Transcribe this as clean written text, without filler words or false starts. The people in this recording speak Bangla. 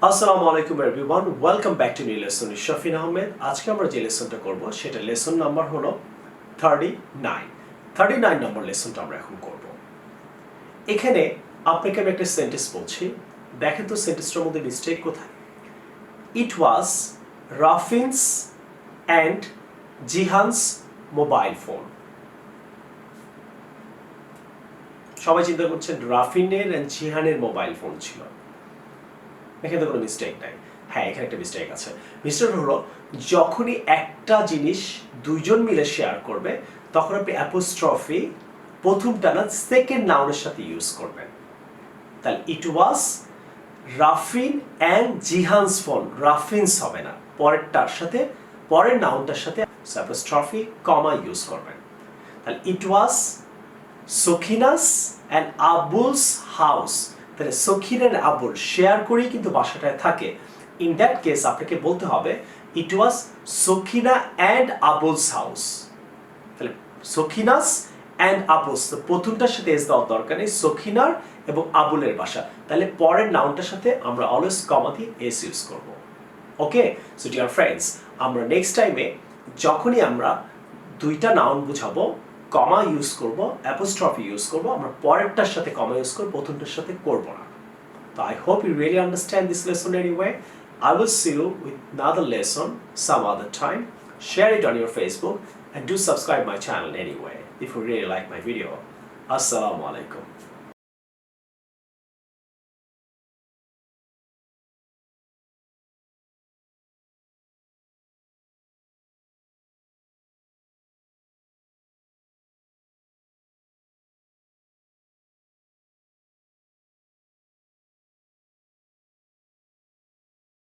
আসসালামু আলাইকুম everyone, welcome back to new lesson with Shafin Ahmed. আজকে আমরা যে লেসনটা করব সেটা লেসন নাম্বার হলো 39 নম্বর লেসনটা আমরা এখন করব। এখানে আপনাকে আমি একটা সেন্টেন্স বলছি, দেখেন তো সেন্টেন্সটার মধ্যে মিস্টেক কোথায়। ইট ওয়াজ রাফিনস অ্যান্ড জিহানস মোবাইল ফোন। সবাই চিন্তা করছেন রাফিনের অ্যান্ড জিহানের মোবাইল ফোন ছিল, এখানে তো কোনো মিস্টেক নাই। হ্যাঁ, এখানে একটা মিস্টেক আছে। মিস্টেকটা হলো যখনই একটা জিনিস দুইজন মিলে শেয়ার করবে তখন আপনি অ্যাপোস্ট্রফি প্রথমটা না সেকেন্ড নাউনের সাথে ইউজ করবেন। তাহলে ইট ওয়াজ রাফিন অ্যান্ড জিহানস ফোন, রাফিনস হবে না, পরেরটার সাথে পরের নাউনটার সাথে অ্যাপোস্ট্রফি কমা ইউজ করবেন। তাহলে ইট ওয়াজ সখিনাস অ্যান্ড আবুলস হাউস। তাহলে সখিন অ্যান্ড আবুল শেয়ার করেই কিন্তু বাসাটায় থাকে। ইন দ্যাট কেস আপনাকে বলতে হবে ইট ওয়াজ সখিনা অ্যান্ড আবুলস হাউস। তাহলে সখিনাস অ্যান্ড আবুলস, তো প্রথমটার সাথে এস দেওয়ার দরকার নেই, সখিনার এবং আবুলের বাসা। তাহলে পরের নাউনটার সাথে আমরা অলওয়েজ কমা দিয়ে এস ইউজ করব। ওকে, সো ডিয়ার ফ্রেন্ডস, আমরা নেক্সট টাইমে যখনই আমরা দুইটা নাউন বুঝাবো কমা ইউজ করব, অ্যাপোস্ট্রফি ইউজ করব, আমরা পরেরটার সাথে কমা ইউজ করব, প্রথমটার সাথে করব না। So I hope you really understand this lesson anyway. I will see you with another lesson some other time. Share it on your Facebook and do subscribe my channel anyway if you really like my video. Assalamu alaikum.